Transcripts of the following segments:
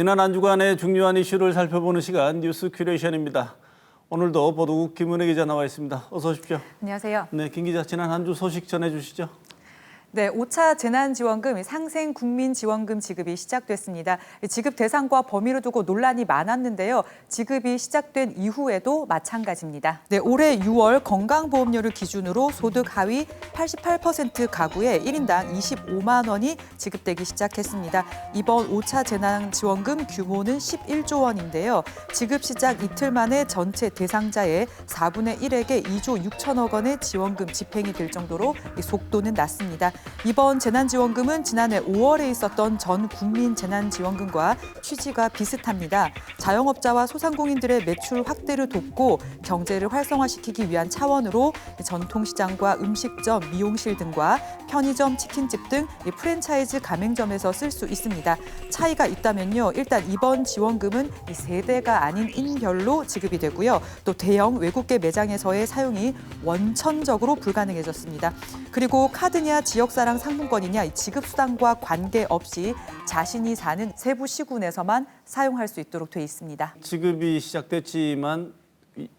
지난 한 주간의 중요한 이슈를 살펴보는 시간 뉴스 큐레이션입니다. 오늘도 보도국 김은혜 기자 나와 있습니다. 어서 오십시오. 안녕하세요. 네, 김 기자 지난 한 주 소식 전해주시죠. 네, 5차 재난지원금 상생국민지원금 지급이 시작됐습니다. 지급 대상과 범위를 두고 논란이 많았는데요. 지급이 시작된 이후에도 마찬가지입니다. 네, 올해 6월 건강보험료를 기준으로 소득 하위 88% 가구에 1인당 25만 원이 지급되기 시작했습니다. 이번 5차 재난지원금 규모는 11조 원인데요. 지급 시작 이틀 만에 전체 대상자의 4분의 1에게 2조 6천억 원의 지원금 집행이 될 정도로 속도는 낮습니다. 이번 재난지원금은 지난해 5월에 있었던 전 국민 재난지원금과 취지가 비슷합니다. 자영업자와 소상공인들의 매출 확대를 돕고 경제를 활성화시키기 위한 차원으로 전통시장과 음식점, 미용실 등과 편의점, 치킨집 등 프랜차이즈 가맹점에서 쓸 수 있습니다. 차이가 있다면요. 일단 이번 지원금은 세대가 아닌 인별로 지급이 되고요. 또 대형 외국계 매장에서의 사용이 원천적으로 불가능해졌습니다. 그리고 카드냐 지역사랑 상품권이냐 지급수단과 관계없이 자신이 사는 세부 시군에서만 사용할 수 있도록 돼 있습니다. 지급이 시작됐지만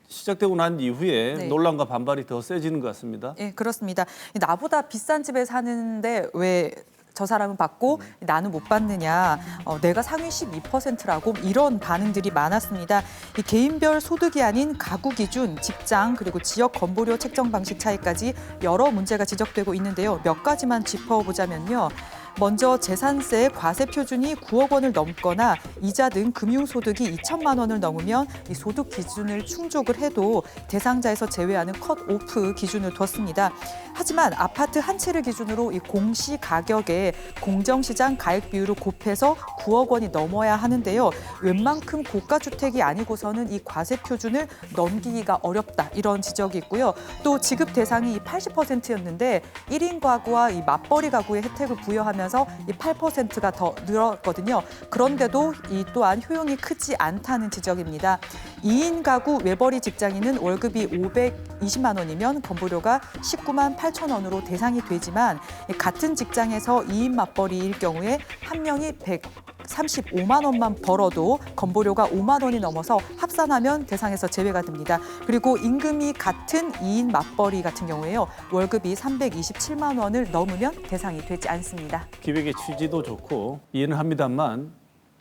시작되고 난 이후에 네. 논란과 반발이 더 세지는 것 같습니다. 네, 그렇습니다. 나보다 비싼 집에 사는데 왜 저 사람은 받고 나는 못 받느냐, 내가 상위 12%라고 이런 반응들이 많았습니다. 이 개인별 소득이 아닌 가구 기준, 직장 그리고 지역 건보료 책정 방식 차이까지 여러 문제가 지적되고 있는데요. 몇 가지만 짚어보자면요. 먼저 재산세 과세 표준이 9억 원을 넘거나 이자 등 금융소득이 2천만 원을 넘으면 이 소득 기준을 충족을 해도 대상자에서 제외하는 컷오프 기준을 뒀습니다. 하지만 아파트 한 채를 기준으로 이 공시 가격에 공정시장 가액 비율을 곱해서 9억 원이 넘어야 하는데요. 웬만큼 고가주택이 아니고서는 이 과세 표준을 넘기기가 어렵다 이런 지적이 있고요. 또 지급 대상이 80%였는데 1인 가구와 이 맞벌이 가구의 혜택을 부여하면서 이 8%가 더 늘었거든요. 그런데도 이 또한 효용이 크지 않다는 지적입니다. 2인 가구 외벌이 직장인은 월급이 520만 원이면 건보료가 19만 8천 원으로 대상이 되지만 같은 직장에서 2인 맞벌이일 경우에 한 명이 135만 원만 벌어도 건보료가 5만 원이 넘어서 합산하면 대상에서 제외가 됩니다. 그리고 임금이 같은 2인 맞벌이 같은 경우에요. 월급이 327만 원을 넘으면 대상이 되지 않습니다. 기획의 취지도 좋고 이해는 합니다만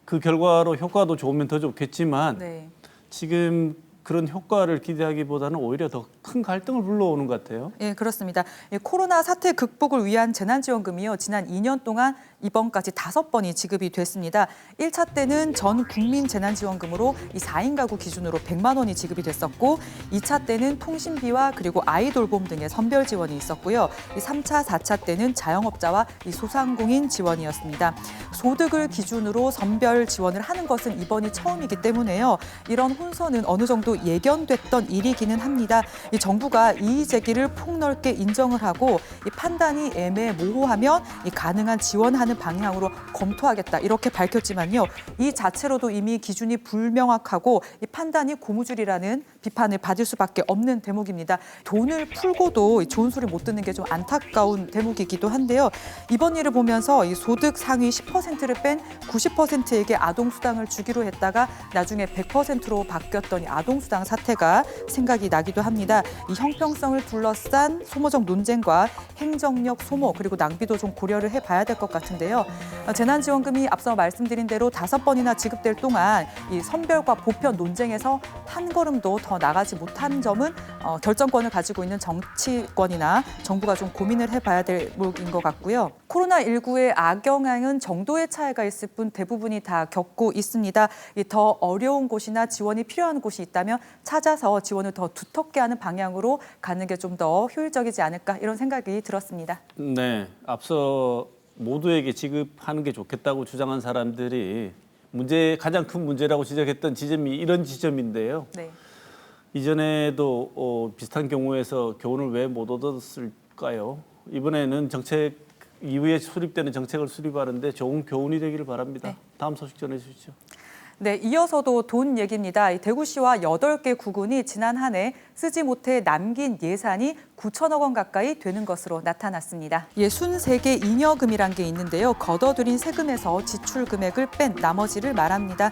그 결과로 효과도 좋으면 더 좋겠지만 네. 지금 그런 효과를 기대하기보다는 오히려 더 큰 갈등을 불러오는 것 같아요. 예, 그렇습니다. 코로나 사태 극복을 위한 재난지원금이요. 지난 2년 동안 이번까지 5번이 지급이 됐습니다. 1차 때는 전 국민 재난지원금으로 이 4인 가구 기준으로 100만 원이 지급이 됐었고 2차 때는 통신비와 그리고 아이 돌봄 등의 선별 지원이 있었고요. 이 3차, 4차 때는 자영업자와 이 소상공인 지원이었습니다. 소득을 기준으로 선별 지원을 하는 것은 이번이 처음이기 때문에요. 이런 혼선은 어느 정도 예견됐던 일이기는 합니다. 이 정부가 이의 제기를 폭넓게 인정을 하고 이 판단이 애매모호하면 이 가능한 지원하는 방향으로 검토하겠다 이렇게 밝혔지만요. 이 자체로도 이미 기준이 불명확하고 이 판단이 고무줄이라는 비판을 받을 수밖에 없는 대목입니다. 돈을 풀고도 좋은 소리 못 듣는 게 좀 안타까운 대목이기도 한데요. 이번 일을 보면서 이 소득 상위 10%를 뺀 90%에게 아동수당을 주기로 했다가 나중에 100%로 바뀌었던 이 아동수당 사태가 생각이 나기도 합니다. 이 형평성을 둘러싼 소모적 논쟁과 행정력 소모 그리고 낭비도 좀 고려를 해봐야 될 것 같은데요. 재난지원금이 앞서 말씀드린 대로 5번이나 지급될 동안 이 선별과 보편 논쟁에서 한 걸음도 더 나가지 못한 점은 결정권을 가지고 있는 정치권이나 정부가 좀 고민을 해봐야 될 목인 것 같고요. 코로나19의 악영향은 정도의 차이가 있을 뿐 대부분이 다 겪고 있습니다. 더 어려운 곳이나 지원이 필요한 곳이 있다면 찾아서 지원을 더 두텁게 하는 방향으로 가는 게 좀 더 효율적이지 않을까 이런 생각이 들었습니다. 네, 앞서 모두에게 지급하는 게 좋겠다고 주장한 사람들이 가장 큰 문제라고 지적했던 지점이 이런 지점인데요. 네. 이전에도 비슷한 경우에서 교훈을 왜 못 얻었을까요? 이번에는 정책 이후에 수립되는 정책을 수립하는데 좋은 교훈이 되기를 바랍니다. 네. 다음 소식 전해주시죠. 네, 이어서도 돈 얘기입니다. 이 대구시와 8개 구군이 지난 한 해 쓰지 못해 남긴 예산이 9천억 원 가까이 되는 것으로 나타났습니다. 순세계 잉여금이란 게 있는데요. 걷어들인 세금에서 지출 금액을 뺀 나머지를 말합니다.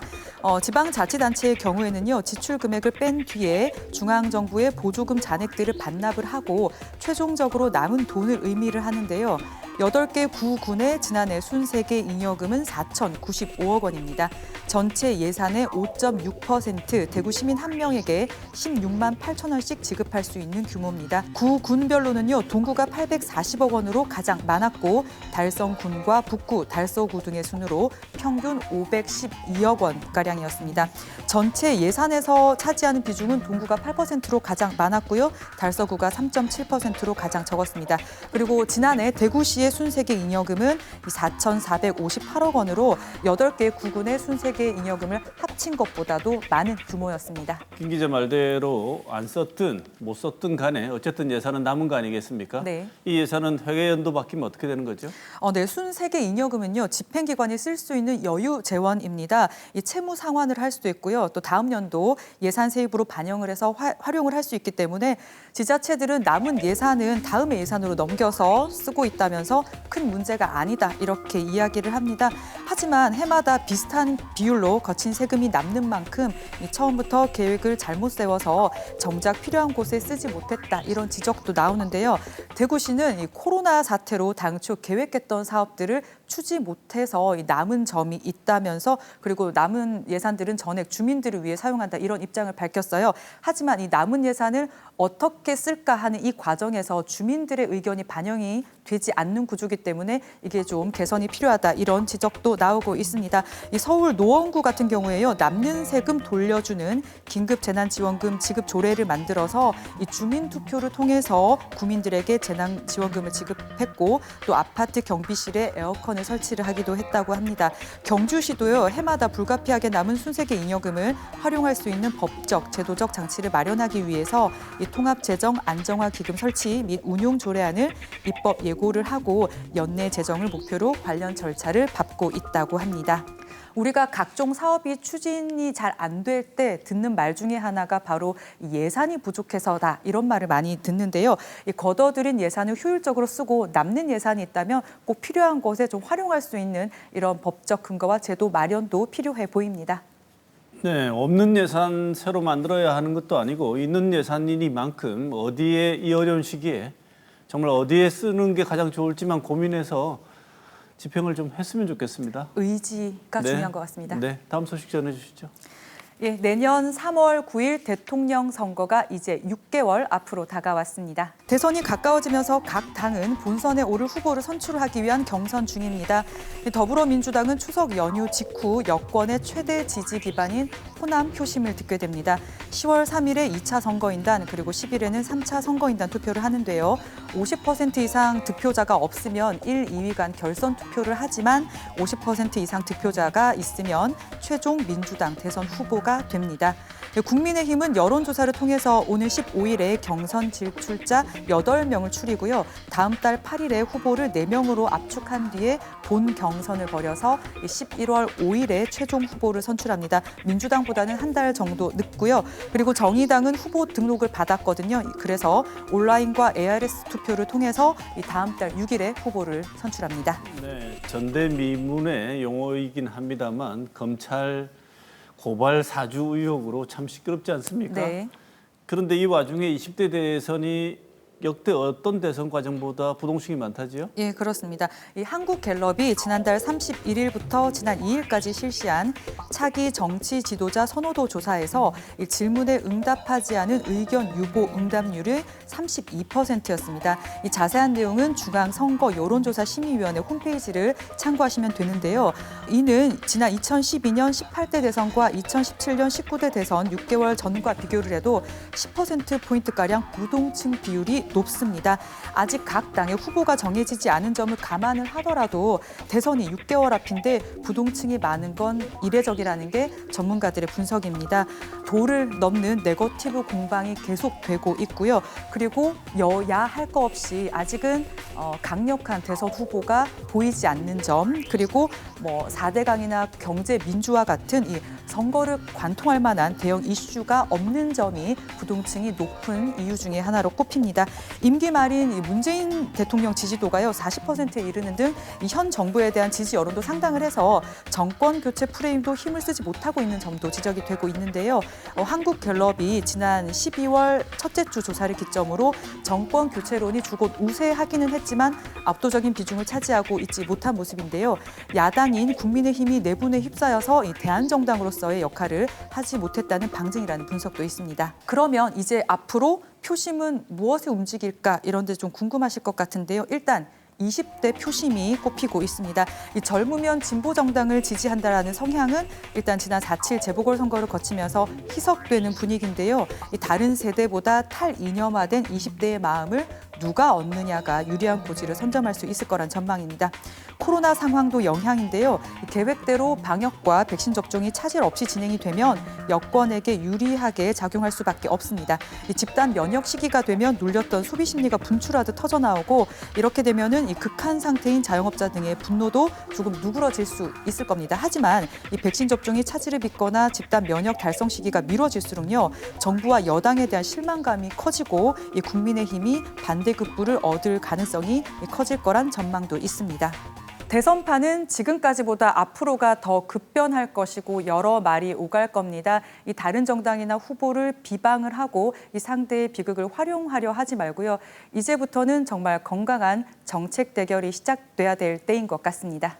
지방자치단체의 경우에는요, 지출 금액을 뺀 뒤에 중앙정부의 보조금 잔액들을 반납을 하고 최종적으로 남은 돈을 의미를 하는데요. 8개 구군의 지난해 순세계 잉여금은 4,095억 원입니다. 전체 예산의 5.6% 대구 시민 한 명에게 16만 8천 원씩 지급할 수 있는 규모입니다. 구군별로는요, 동구가 840억 원으로 가장 많았고 달성군과 북구, 달서구 등의 순으로 평균 512억 원가량이었습니다. 전체 예산에서 차지하는 비중은 동구가 8%로 가장 많았고요. 달서구가 3.7%로 가장 적었습니다. 그리고 지난해 대구시의 순세계 잉여금은 4,458억 원으로 8개 구군의 순세계 잉여금을 합친 것보다도 많은 규모였습니다. 김 기자 말대로 안 썼든 못 썼든 간에 어쨌든 예산은 남은 거 아니겠습니까? 네. 이 예산은 회계 연도 바뀌면 어떻게 되는 거죠? 네, 순세계 잉여금은요, 집행기관이 쓸 수 있는 여유 재원입니다. 이 채무 상환을 할 수도 있고요. 또 다음 연도 예산 세입으로 반영을 해서 활용을 할 수 있기 때문에 지자체들은 남은 예산은 다음의 예산으로 넘겨서 쓰고 있다면서 큰 문제가 아니다 이렇게 이야기를 합니다. 하지만 해마다 비슷한 비율로 거친 세금이 남는 만큼 처음부터 계획을 잘못 세워서 정작 필요한 곳에 쓰지 못했다 이런 지적도 나오는데요. 대구시는 이 코로나 사태로 당초 계획했던 사업들을 추지 못해서 남은 점이 있다면서 그리고 남은 예산들은 전액 주민들을 위해 사용한다 이런 입장을 밝혔어요. 하지만 이 남은 예산을 어떻게 쓸까 하는 이 과정에서 주민들의 의견이 반영이 되지 않는 구조이기 때문에 이게 좀 개선이 필요하다 이런 지적도 나오고 있습니다. 이 서울 노원구 같은 경우에요, 남는 세금 돌려주는 긴급 재난지원금 지급 조례를 만들어서 이 주민 투표를 통해서 구민들에게 재난지원금을 지급했고 또 아파트 경비실에 에어컨을 설치를 하기도 했다고 합니다. 경주시도요, 해마다 불가피하게 남은 순세계 잉여금을 활용할 수 있는 법적, 제도적 장치를 마련하기 위해서 이 통합재정 안정화 기금 설치 및 운용 조례안을 입법 예고를 하고 연내 제정을 목표로 관련 절차를 밟고 있다고 합니다. 우리가 각종 사업이 추진이 잘 안 될 때 듣는 말 중에 하나가 바로 예산이 부족해서다 이런 말을 많이 듣는데요. 이 걷어들인 예산을 효율적으로 쓰고 남는 예산이 있다면 꼭 필요한 곳에 좀 활용할 수 있는 이런 법적 근거와 제도 마련도 필요해 보입니다. 네, 없는 예산 새로 만들어야 하는 것도 아니고 있는 예산이니만큼 어디에 이 어려운 시기에 정말 어디에 쓰는 게 가장 좋을지만 고민해서 집행을 좀 했으면 좋겠습니다. 의지가 네. 중요한 것 같습니다. 네, 다음 소식 전해주시죠. 예, 내년 3월 9일 대통령 선거가 이제 6개월 앞으로 다가왔습니다. 대선이 가까워지면서 각 당은 본선에 오를 후보를 선출하기 위한 경선 중입니다. 더불어민주당은 추석 연휴 직후 여권의 최대 지지 기반인 호남 표심을 듣게 됩니다. 10월 3일에 2차 선거인단 그리고 10일에는 3차 선거인단 투표를 하는데요. 50% 이상 득표자가 없으면 1, 2위 간 결선 투표를 하지만 50% 이상 득표자가 있으면 최종 민주당 대선 후보가 됩니다. 국민의힘은 여론조사를 통해서 오늘 15일에 경선 진출자 8명을 추리고요. 다음 달 8일에 후보를 4명으로 압축한 뒤에 본 경선을 벌여서 11월 5일에 최종 후보를 선출합니다. 민주당보다는 한 달 정도 늦고요. 그리고 정의당은 후보 등록을 받았거든요. 그래서 온라인과 ARS 투표를 통해서 다음 달 6일에 후보를 선출합니다. 네, 전대미문의 용어이긴 합니다만 검찰 고발 사주 의혹으로 참 시끄럽지 않습니까? 네. 그런데 이 와중에 20대 대선이 역대 어떤 대선 과정보다 부동층이 많다지요? 예, 그렇습니다. 이 한국갤럽이 지난달 31일부터 지난 2일까지 실시한 차기 정치 지도자 선호도 조사에서 이 질문에 응답하지 않은 의견 유보 응답률이 32%였습니다. 이 자세한 내용은 중앙선거 여론조사 심의위원회 홈페이지를 참고하시면 되는데요. 이는 지난 2012년 18대 대선과 2017년 19대 대선 6개월 전과 비교를 해도 10%포인트가량 부동층 비율이 높습니다. 아직 각 당의 후보가 정해지지 않은 점을 감안을 하더라도 대선이 6개월 앞인데 부동층이 많은 건 이례적이라는 게 전문가들의 분석입니다. 도를 넘는 네거티브 공방이 계속되고 있고요. 그리고 여야 할 거 없이 아직은 강력한 대선 후보가 보이지 않는 점, 그리고 4대강이나 경제 민주화 같은 이 선거를 관통할 만한 대형 이슈가 없는 점이 부동층이 높은 이유 중에 하나로 꼽힙니다. 임기 말인 이 문재인 대통령 지지도가요 40%에 이르는 등 현 정부에 대한 지지 여론도 상당을 해서 정권 교체 프레임도 힘을 쓰지 못하고 있는 점도 지적이 되고 있는데요. 한국갤럽이 지난 12월 첫째 주 조사를 기점으로 정권 교체론이 줄곧 우세하기는 했지만 압도적인 비중을 차지하고 있지 못한 모습인데요. 야당인 국민의힘이 내분에 휩싸여서 이 대한정당으로서의 역할을 하지 못했다는 방증이라는 분석도 있습니다. 그러면 이제 앞으로 표심은 무엇에 움직일까 이런 데 좀 궁금하실 것 같은데요. 일단 20대 표심이 꼽히고 있습니다. 이 젊으면 진보 정당을 지지한다라는 성향은 일단 지난 4.7 재보궐선거를 거치면서 희석되는 분위기인데요. 이 다른 세대보다 탈이념화된 20대의 마음을 누가 얻느냐가 유리한 고지를 선점할 수 있을 거란 전망입니다. 코로나 상황도 영향인데요. 계획대로 방역과 백신 접종이 차질 없이 진행이 되면 여권에게 유리하게 작용할 수밖에 없습니다. 이 집단 면역 시기가 되면 눌렸던 소비 심리가 분출하듯 터져나오고 이렇게 되면은 이 극한 상태인 자영업자 등의 분노도 조금 누그러질 수 있을 겁니다. 하지만 이 백신 접종이 차질을 빚거나 집단 면역 달성 시기가 미뤄질수록요 정부와 여당에 대한 실망감이 커지고 이 국민의힘이 반대급부를 얻을 가능성이 커질 거란 전망도 있습니다. 대선판은 지금까지보다 앞으로가 더 급변할 것이고 여러 말이 오갈 겁니다. 이 다른 정당이나 후보를 비방을 하고 이 상대의 비극을 활용하려 하지 말고요. 이제부터는 정말 건강한 정책 대결이 시작돼야 될 때인 것 같습니다.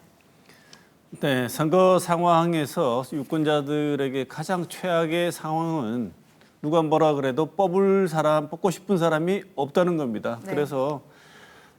네, 선거 상황에서 유권자들에게 가장 최악의 상황은 누가 뭐라 그래도 뽑고 싶은 사람이 없다는 겁니다. 네. 그래서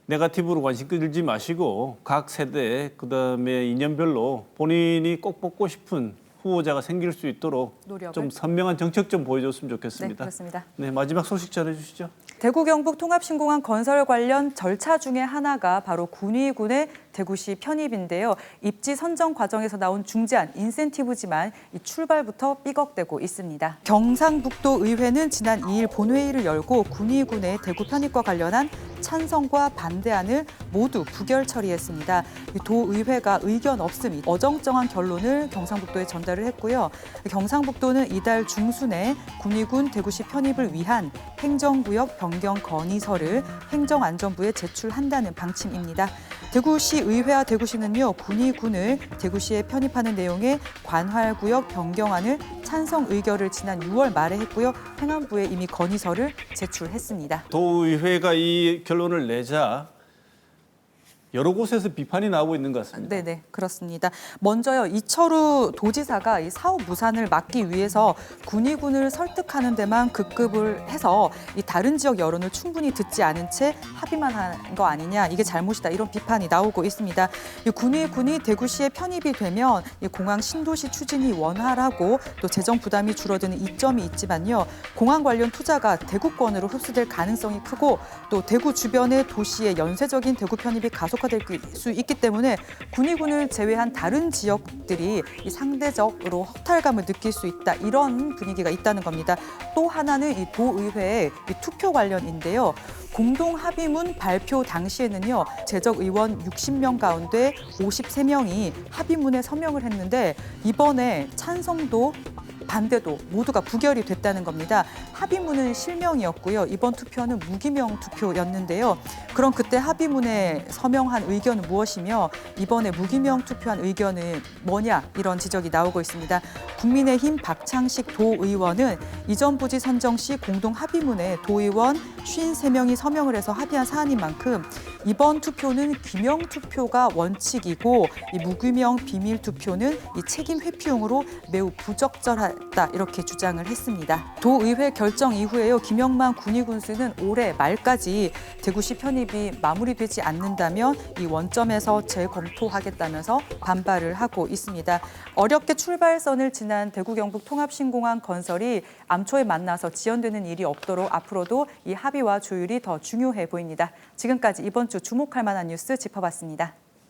네거티브로 관심 끌지 마시고 각 세대 그다음에 이념별로 본인이 꼭 뽑고 싶은 후보자가 생길 수 있도록 노력을. 좀 선명한 정책 좀 보여줬으면 네, 좋겠습니다. 그렇습니다. 네, 마지막 소식 전해주시죠. 대구 경북 통합신공항 건설 관련 절차 중에 하나가 바로 군위군의 대구시 편입인데요. 입지 선정 과정에서 나온 중재안, 인센티브지만 이 출발부터 삐걱대고 있습니다. 경상북도 의회는 지난 2일 본회의를 열고 군위군의 대구 편입과 관련한 찬성과 반대안을 모두 부결 처리했습니다. 도의회가 의견 없음, 어정쩡한 결론을 경상북도에 전달을 했고요. 경상북도는 이달 중순에 군위군 대구시 편입을 위한 행정구역 변경 건의서를 행정안전부에 제출한다는 방침입니다. 대구시 의회와 대구시는요, 군위군을 대구시에 편입하는 내용의 관할구역 변경안을 찬성 의결을 지난 6월 말에 했고요. 행안부에 이미 건의서를 제출했습니다. 도의회가 이 결론을 내자 여러 곳에서 비판이 나오고 있는 것 같습니다. 네네, 그렇습니다. 먼저요, 이철우 도지사가 이 사업 무산을 막기 위해서 군위군을 설득하는 데만 급급을 해서 이 다른 지역 여론을 충분히 듣지 않은 채 합의만 한 거 아니냐, 이게 잘못이다, 이런 비판이 나오고 있습니다. 이 군위군이 대구시에 편입이 되면 이 공항 신도시 추진이 원활하고 또 재정 부담이 줄어드는 이점이 있지만요, 공항 관련 투자가 대구권으로 흡수될 가능성이 크고 또 대구 주변의 도시의 연쇄적인 대구 편입이 가속화될 수 있기 때문에 군위군을 제외한 다른 지역들이 이 상대적으로 허탈감을 느낄 수 있다, 이런 분위기가 있다는 겁니다. 또 하나는 이 도의회의 이 투표 관련인데요. 공동 합의문 발표 당시에는요, 재적 의원 60명 가운데 53명이 합의문에 서명을 했는데 이번에 찬성도 반대도 모두가 부결이 됐다는 겁니다. 합의문은 실명이었고요. 이번 투표는 무기명 투표였는데요. 그럼 그때 합의문에 서명한 의견은 무엇이며 이번에 무기명 투표한 의견은 뭐냐, 이런 지적이 나오고 있습니다. 국민의힘 박창식 도의원은 이전 부지 선정 시 공동 합의문에 도의원 53명이 서명을 해서 합의한 사안인 만큼 이번 투표는 기명 투표가 원칙이고 이 무기명 비밀 투표는 이 책임 회피용으로 매우 부적절하다, 이렇게 주장을 했습니다. 도의회 결정 이후에요, 김영만 군위군수는 올해 말까지 대구시 편입이 마무리되지 않는다면 이 원점에서 재검토하겠다면서 반발을 하고 있습니다. 어렵게 출발선을 지난 대구 경북 통합신공항 건설이 암초에 만나서 지연되는 일이 없도록 앞으로도 이 합의와 조율이 더 중요해 보입니다. 지금까지 이번 주 주목할 만한 뉴스 짚어봤습니다.